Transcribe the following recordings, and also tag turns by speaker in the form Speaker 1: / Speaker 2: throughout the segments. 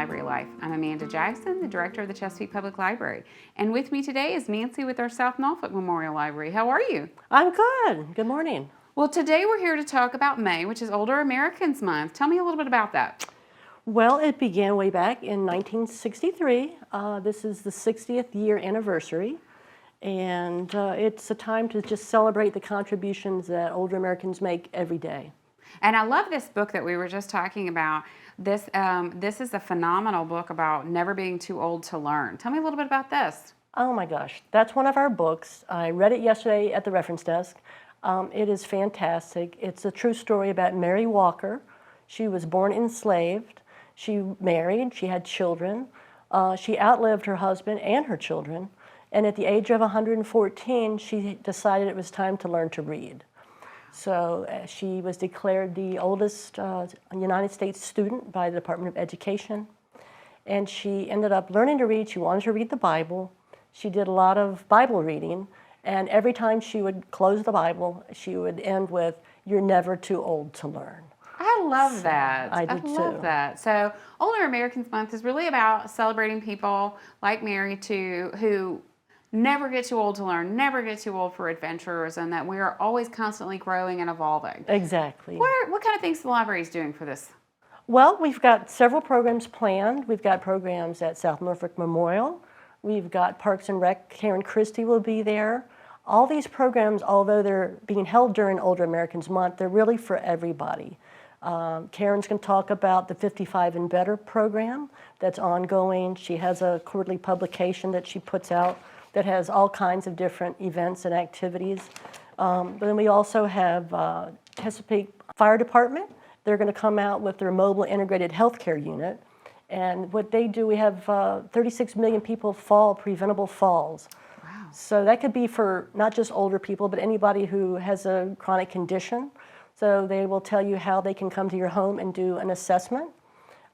Speaker 1: Library Life. I'm Amanda Jackson, the director of the Chesapeake Public Library. And with me today is Nancy with our South Norfolk Memorial Library. How are you?
Speaker 2: I'm good. Good morning.
Speaker 1: Well, today we're here to talk about May, which is Older Americans Month. Tell me a little bit about that.
Speaker 2: Well, it began way back in 1963. This is the 60th year anniversary. And it's a time to just celebrate the contributions that older Americans make every day.
Speaker 1: And I love this book that we were just talking about. This is a phenomenal book about never being too old to learn. Tell me a little bit about this.
Speaker 2: Oh my gosh, that's one of our books. I read it yesterday at the reference desk. It is fantastic. It's a true story about Mary Walker. She was born enslaved. She married, she had children. She outlived her husband and her children. And at the age of 114, she decided it was time to learn to read. So she was declared the oldest United States student by the Department of Education. And she ended up learning to read. She wanted to read the Bible. She did a lot of Bible reading. And every time she would close the Bible, she would end with, "You're never too old to learn."
Speaker 1: I love that.
Speaker 2: I do
Speaker 1: love
Speaker 2: too.
Speaker 1: that. So Older Americans Month is really about celebrating people like Mary who never get too old to learn, never get too old for adventures, and that we are always constantly growing and evolving.
Speaker 2: Exactly.
Speaker 1: What kind of things the library is doing for this?
Speaker 2: Well, we've got several programs planned. We've got programs at South Norfolk Memorial. We've got Parks and Rec. Karen Christie will be there. All these programs, although they're being held during Older Americans Month, they're really for everybody. Karen's going to talk about the 55 and Better program that's ongoing. She has a quarterly publication that she puts out that has all kinds of different events and activities. But then we also have Chesapeake Fire Department. They're going to come out with their mobile integrated healthcare unit. And what they do, we have 36 million people fall preventable falls.
Speaker 1: Wow.
Speaker 2: So that could be for not just older people, but anybody who has a chronic condition. So they will tell you how they can come to your home and do an assessment.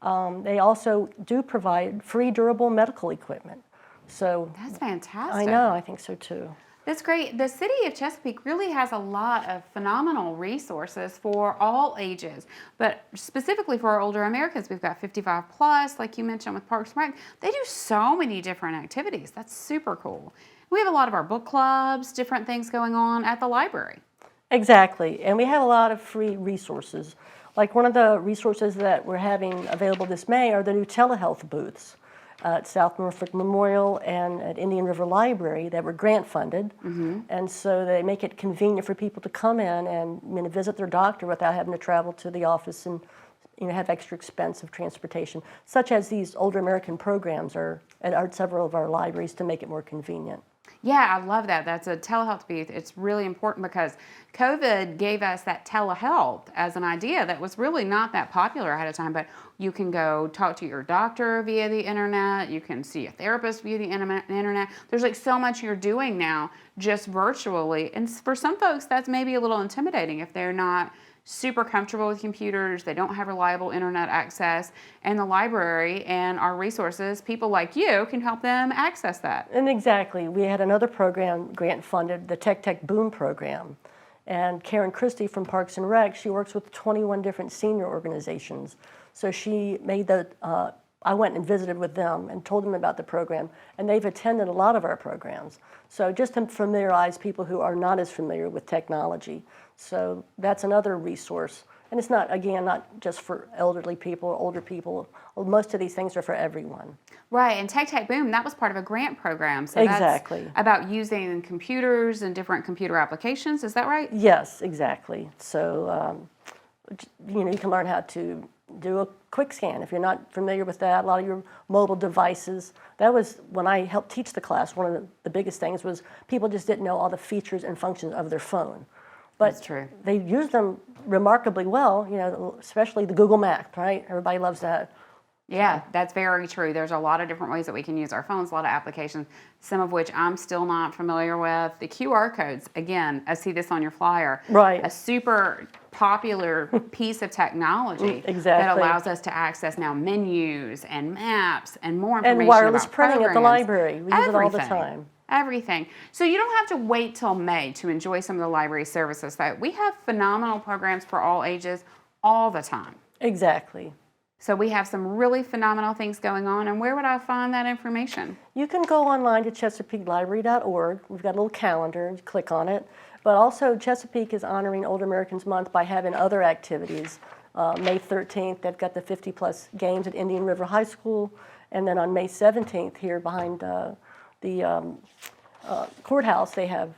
Speaker 2: They also do provide free durable medical equipment. So
Speaker 1: That's fantastic.
Speaker 2: I know, I think so too.
Speaker 1: That's great. The city of Chesapeake really has a lot of phenomenal resources for all ages, but specifically for our older Americans. We've got 55 plus, like you mentioned with Parks and Rec. They do so many different activities. That's super cool. We have a lot of our book clubs, different things going on at the library.
Speaker 2: Exactly, and we have a lot of free resources. Like one of the resources that we're having available this May are the new telehealth booths at South Norfolk Memorial and at Indian River Library that were grant funded. And so they make it convenient for people to come in and visit their doctor without having to travel to the office and have extra expense of transportation, such as these older American programs are at several of our libraries to make it more convenient.
Speaker 1: Yeah, I love that. That's a telehealth booth. It's really important because COVID gave us that telehealth as an idea that was really not that popular ahead of time, but you can go talk to your doctor via the internet. You can see a therapist via the internet. There's like so much you're doing now just virtually. And for some folks, that's maybe a little intimidating if they're not super comfortable with computers, they don't have reliable internet access, and the library and our resources, people like you, can help them access that.
Speaker 2: And exactly, we had another program grant funded, the Tech Boom program. And Karen Christie from Parks and Rec, she works with 21 different senior organizations. So she made I went and visited with them and told them about the program, and they've attended a lot of our programs. So just to familiarize people who are not as familiar with technology. So that's another resource. And it's not, again, not just for elderly people or older people. Most of these things are for everyone.
Speaker 1: Right, and Tech Boom, that was part of a grant program. So
Speaker 2: Exactly.
Speaker 1: That's about using computers and different computer applications, is that right?
Speaker 2: Yes, exactly. So, you can learn how to do a quick scan if you're not familiar with that. A lot of your mobile devices. That was when I helped teach the class. One of the biggest things was people just didn't know all the features and functions of their phone. But
Speaker 1: That's true.
Speaker 2: They use them remarkably well, especially the Google Map, right? Everybody loves that.
Speaker 1: Yeah, that's very true. There's a lot of different ways that we can use our phones, a lot of applications, some of which I'm still not familiar with. The QR codes, again, I see this on your flyer.
Speaker 2: Right.
Speaker 1: A super popular piece of technology
Speaker 2: Exactly.
Speaker 1: that allows us to access now menus and maps and more information
Speaker 2: And wireless
Speaker 1: about
Speaker 2: printing at the
Speaker 1: programs.
Speaker 2: library. We use it all the
Speaker 1: Everything.
Speaker 2: time.
Speaker 1: Everything. So you don't have to wait till May to enjoy some of the library services. We have phenomenal programs for all ages all the time.
Speaker 2: Exactly.
Speaker 1: So we have some really phenomenal things going on, and where would I find that information?
Speaker 2: You can go online to chesapeakelibrary.org. We've got a little calendar, you click on it. But also Chesapeake is honoring Older Americans Month by having other activities. May 13th, they've got the 50-plus games at Indian River High School. And then on May 17th, here behind the courthouse, they have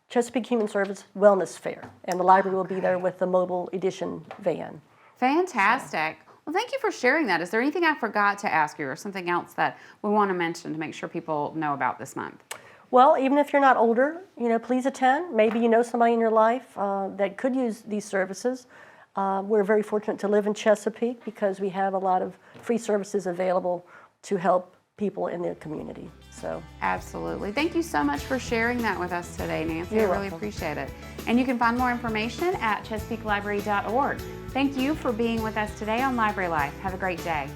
Speaker 2: Chesapeake Human Service Wellness Fair. And the library will be there with the mobile edition van.
Speaker 1: Fantastic. Well, thank you for sharing that. Is there anything I forgot to ask you or something else that we want to mention to make sure people know about this month?
Speaker 2: Well, even if you're not older, please attend. Maybe you know somebody in your life that could use these services. We're very fortunate to live in Chesapeake because we have a lot of free services available to help people in the community. So
Speaker 1: absolutely. Thank you so much for sharing that with us today, Nancy.
Speaker 2: You're
Speaker 1: I really
Speaker 2: welcome.
Speaker 1: appreciate it. And you can find more information at chesapeakelibrary.org. Thank you for being with us today on Library Life. Have a great day.